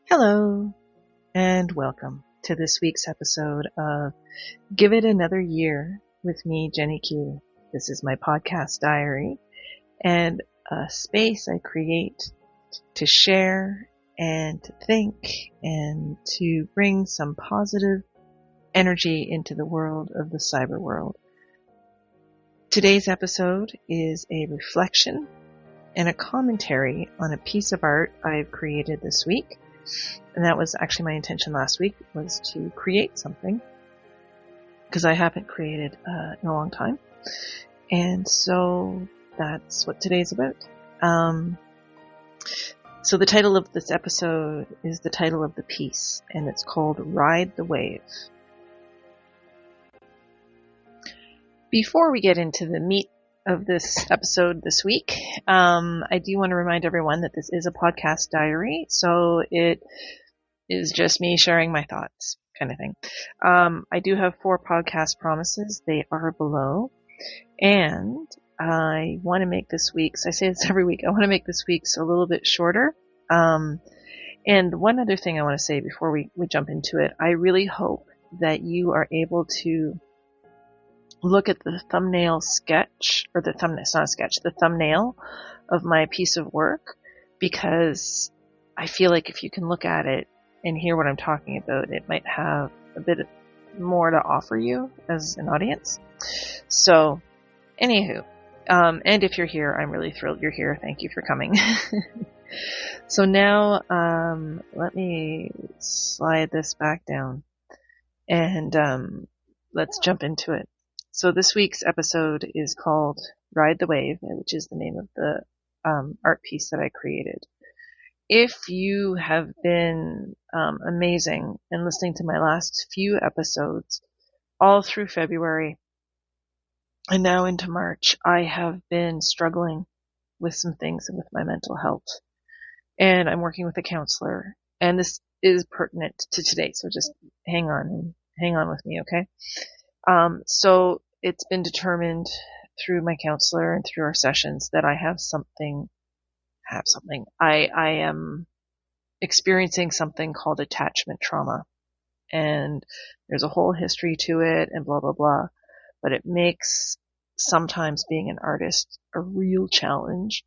Hello, and welcome to this week's episode of Give It Another Year with me, Jenny Q. This is my podcast diary and a space I create to share and to think and to bring some positive energy into the world of the cyber world. Today's episode is a reflection and a commentary on a piece of art I've created this week. And that was actually my intention last week, was to create something, because I haven't created in a long time. And so that's what today's about. So the title of this episode is the title of the piece, and it's called Ride the Wave. Before we get into the meat of this episode this week, I do want to remind everyone that this is a podcast diary, so it is just me sharing my thoughts, kind of thing. I do have 4 podcast promises. They are below, and I want to make this week's, I say this every week, I want to make this week's a little bit shorter. And one other thing I want to say before we jump into it, I really hope that you are able to look at the thumbnail sketch, or the thumbnail, it's not a sketch, the thumbnail of my piece of work, because I feel like if you can look at it and hear what I'm talking about, it might have a bit more to offer you as an audience. So, anywho, and if you're here, I'm really thrilled you're here. Thank you for coming. So now, let me slide this back down and let's jump into it. So this week's episode is called Ride the Wave, which is the name of the art piece that I created. If you have been amazing and listening to my last few episodes, all through February and now into March, I have been struggling with some things with my mental health. And I'm working with a counselor. And this is pertinent to today, so just hang on with me, okay? So it's been determined through my counselor and through our sessions that I have something. I am experiencing something called attachment trauma, and there's a whole history to it and blah, blah, blah, but it makes sometimes being an artist a real challenge,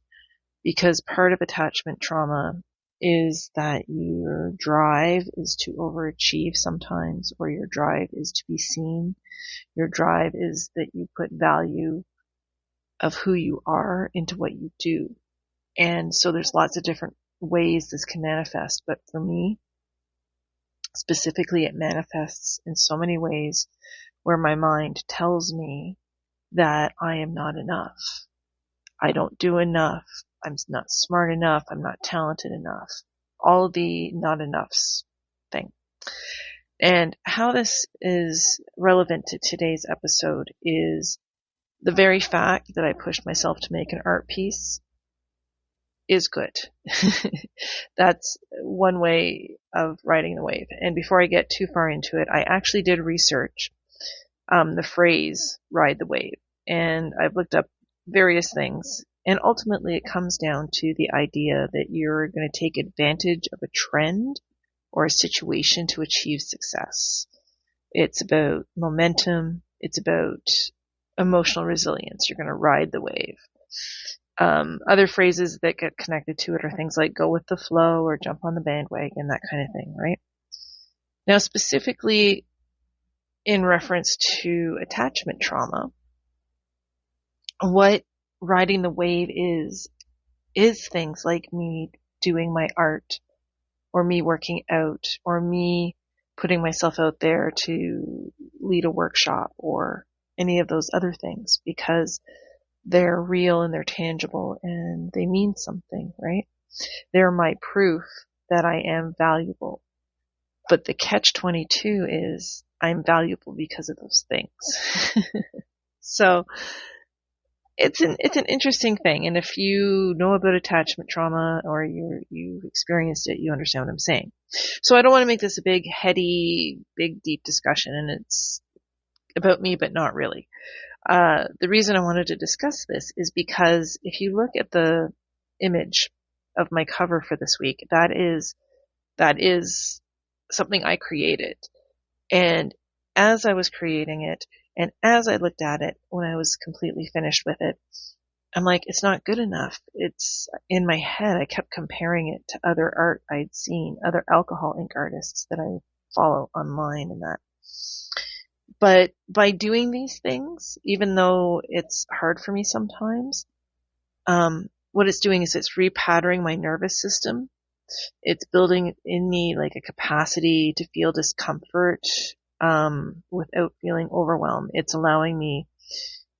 because part of attachment trauma is that your drive is to overachieve sometimes, or your drive is to be seen. Your drive is that you put value of who you are into what you do. And so there's lots of different ways this can manifest, but for me, specifically, it manifests in so many ways where my mind tells me that I am not enough. I don't do enough. I'm not smart enough. I'm not talented enough. All the not enoughs thing. And how this is relevant to today's episode is the very fact that I pushed myself to make an art piece is good. That's one way of riding the wave. And before I get too far into it, I actually did research the phrase ride the wave. And I've looked up various things. And ultimately it comes down to the idea that you're going to take advantage of a trend or a situation to achieve success. It's about momentum. It's about emotional resilience. You're going to ride the wave. Other phrases that get connected to it are things like go with the flow or jump on the bandwagon, that kind of thing, right? Now, specifically in reference to attachment trauma, what riding the wave is things like me doing my art, or me working out, or me putting myself out there to lead a workshop, or any of those other things, because they're real and they're tangible and they mean something, right? They're my proof that I am valuable. But the catch-22 is I'm valuable because of those things. So it's an interesting thing. And if you know about attachment trauma, or you've experienced it, you understand what I'm saying. So I don't want to make this a big, heady, big, deep discussion, and it's about me, but not really. The reason I wanted to discuss this is because if you look at the image of my cover for this week, that is that is something I created. And as I was creating it, and as I looked at it when I was completely finished with it, I'm like, it's not good enough. It's in my head. I kept comparing it to other art I'd seen, other alcohol ink artists that I follow online and that. But by doing these things, even though it's hard for me sometimes, what it's doing is it's repatterning my nervous system. It's building in me like a capacity to feel discomfort, without feeling overwhelmed. It's allowing me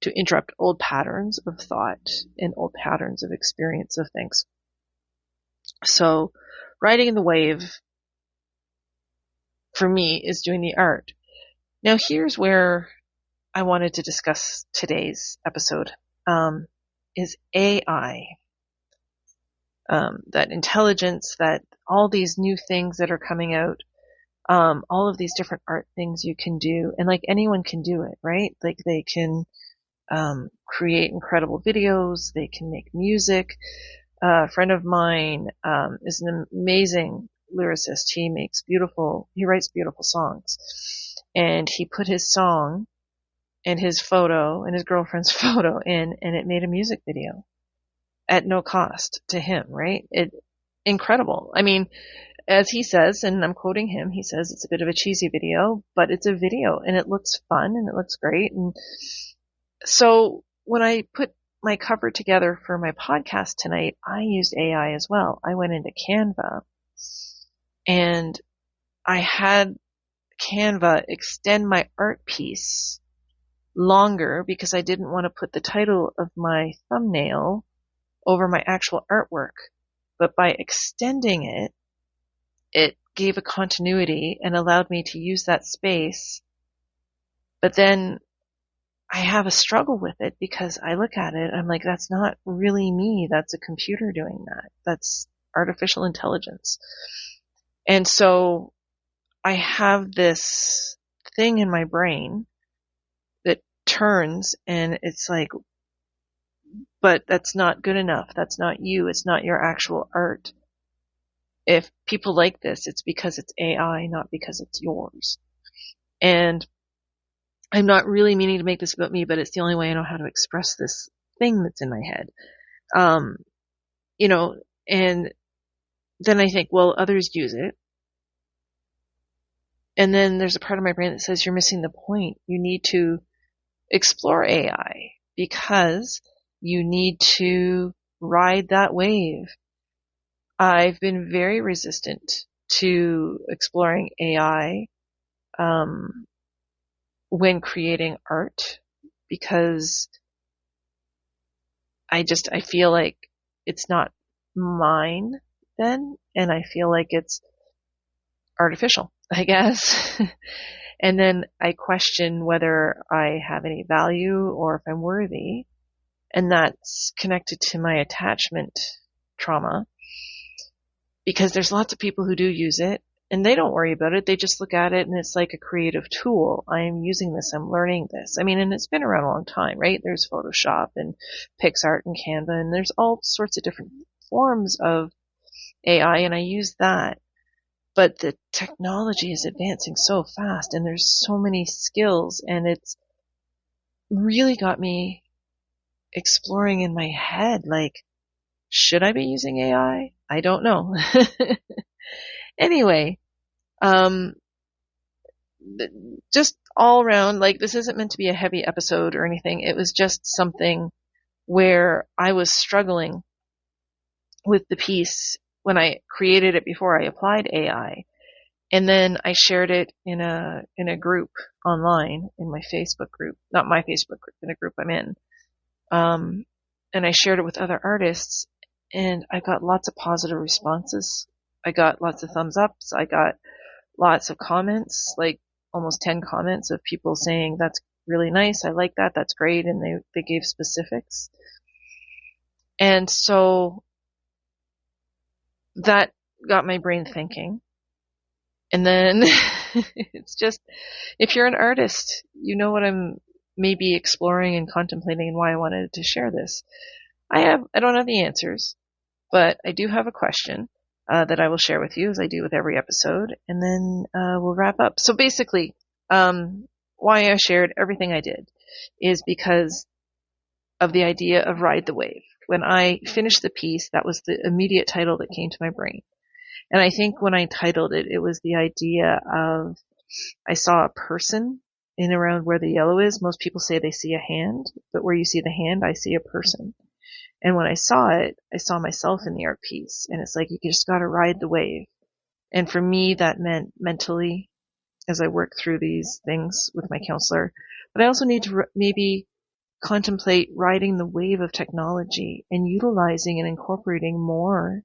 to interrupt old patterns of thought and old patterns of experience of things. So riding the wave for me is doing the art. Now here's where I wanted to discuss today's episode, is AI. That intelligence, that all these new things that are coming out, all of these different art things you can do, and like anyone can do it, right? Like they can create incredible videos, they can make music. A friend of mine is an amazing lyricist. He writes beautiful songs. And he put his song and his photo and his girlfriend's photo in, and it made a music video at no cost to him, right? Incredible. I mean, as he says, and I'm quoting him, he says it's a bit of a cheesy video, but it's a video and it looks fun and it looks great. And so when I put my cover together for my podcast tonight, I used AI as well. I went into Canva and I had Canva extend my art piece longer because I didn't want to put the title of my thumbnail over my actual artwork. But by extending it, it gave a continuity and allowed me to use that space. But then I have a struggle with it because I look at it, I'm like, that's not really me. That's a computer doing that. That's artificial intelligence. And so I have this thing in my brain that turns and it's like, but that's not good enough. That's not you. It's not your actual art. If people like this, it's because it's AI, not because it's yours. And I'm not really meaning to make this about me, but it's the only way I know how to express this thing that's in my head. And then I think, well, others use it. And then there's a part of my brain that says you're missing the point. You need to explore AI because you need to ride that wave. I've been very resistant to exploring AI when creating art because I feel like it's not mine then, and I feel like it's artificial, I guess. And then I question whether I have any value or if I'm worthy, and that's connected to my attachment trauma because there's lots of people who do use it and they don't worry about it. They just look at it and it's like a creative tool. I'm using this. I'm learning this. I mean, and it's been around a long time, right? There's Photoshop and PixArt and Canva, and there's all sorts of different forms of AI, and I use that. But the technology is advancing so fast and there's so many skills, and it's really got me exploring in my head, like, should I be using AI? I don't know. Anyway, just all around, like, this isn't meant to be a heavy episode or anything. It was just something where I was struggling with the piece when I created it before I applied AI. And then I shared it in a group online, in my Facebook group, not my Facebook group, in a group I'm in. And I shared it with other artists, and I got lots of positive responses. I got lots of thumbs ups. I got lots of comments, like almost 10 comments of people saying, that's really nice. I like that. That's great. And they gave specifics. And so that got my brain thinking. And then it's just, if you're an artist, you know what I'm maybe exploring and contemplating and why I wanted to share this. I don't have the answers, but I do have a question. that I will share with you, as I do with every episode, and then we'll wrap up. So basically, why I shared everything I did is because of the idea of Ride the Wave. When I finished the piece, that was the immediate title that came to my brain. And I think when I titled it, it was the idea of, I saw a person in around where the yellow is. Most people say they see a hand, but where you see the hand, I see a person. And when I saw it, I saw myself in the art piece. And it's like, you just got to ride the wave. And for me, that meant mentally, as I work through these things with my counselor, but I also need to maybe contemplate riding the wave of technology and utilizing and incorporating more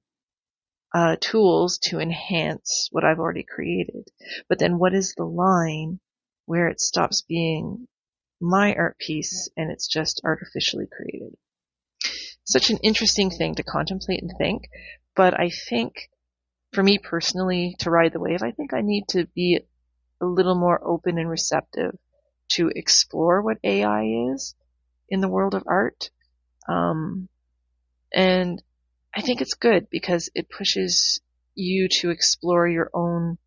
tools to enhance what I've already created. But then what is the line where it stops being my art piece and it's just artificially created? Such an interesting thing to contemplate and think. But I think for me personally, to ride the wave, I think I need to be a little more open and receptive to explore what AI is in the world of art. And I think it's good because it pushes you to explore your own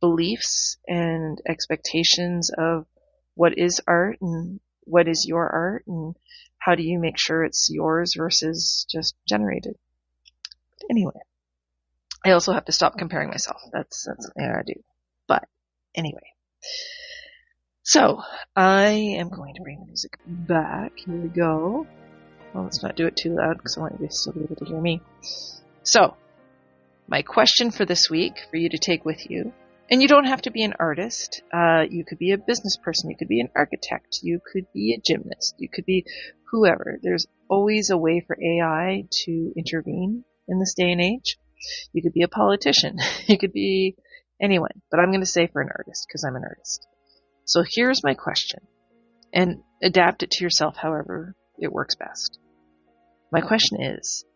beliefs and expectations of what is art and what is your art and how do you make sure it's yours versus just generated. But anyway, I also have to stop comparing myself. That's something I do. But anyway, so I am going to bring the music back. Here we go. Well, let's not do it too loud because I want you to still be able to hear me. So, my question for this week for you to take with you, and you don't have to be an artist. You could be a business person. You could be an architect. You could be a gymnast. You could be whoever. There's always a way for AI to intervene in this day and age. You could be a politician. You could be anyone. But I'm going to say for an artist because I'm an artist. So here's my question. And adapt it to yourself however it works best. My question is,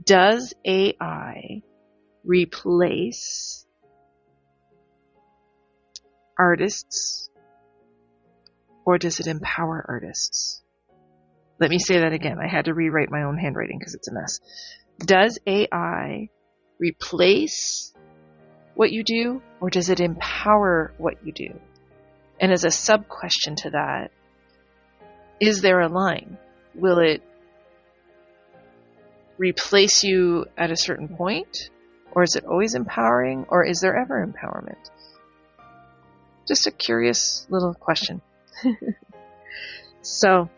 does AI replace artists or does it empower artists? Let me say that again. I had to rewrite my own handwriting because it's a mess. Does AI replace what you do or does it empower what you do? And as a sub-question to that, is there a line? Will it replace you at a certain point? Or is it always empowering? Or is there ever empowerment? Just a curious little question. So,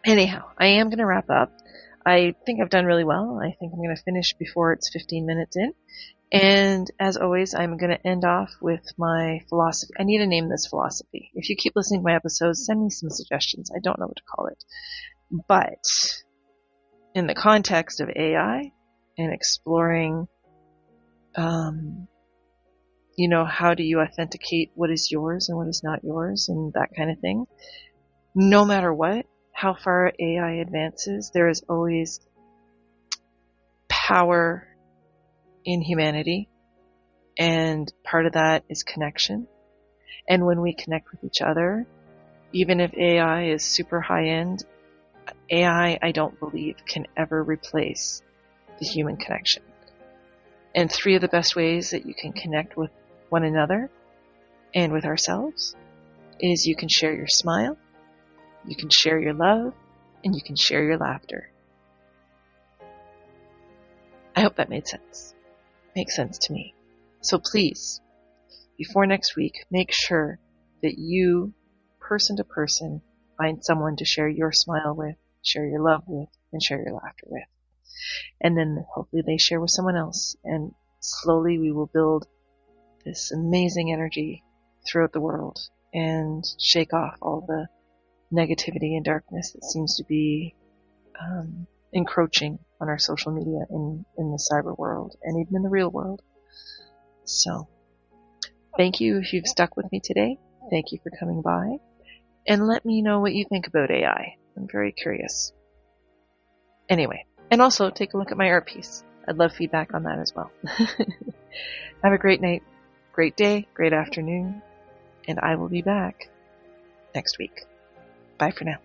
anyhow, I am going to wrap up. I think I've done really well. I think I'm going to finish before it's 15 minutes in. And as always, I'm going to end off with my philosophy. I need to name this philosophy. If you keep listening to my episodes, send me some suggestions. I don't know what to call it. But in the context of AI and exploring, how do you authenticate what is yours and what is not yours and that kind of thing. No matter what, how far AI advances, there is always power in humanity. And part of that is connection. And when we connect with each other, even if AI is super high end, AI, I don't believe, can ever replace the human connection. And 3 of the best ways that you can connect with one another and with ourselves is you can share your smile, you can share your love, and you can share your laughter. I hope that made sense. Makes sense to me. So please, before next week, make sure that you, person to person, find someone to share your smile with, share your love with, and share your laughter with. And then hopefully they share with someone else. And slowly we will build this amazing energy throughout the world and shake off all the negativity and darkness that seems to be encroaching on our social media in the cyber world and even in the real world. So thank you if you've stuck with me today. Thank you for coming by. And let me know what you think about AI. I'm very curious. Anyway, and also take a look at my art piece. I'd love feedback on that as well. Have a great night, great day, great afternoon, and I will be back next week. Bye for now.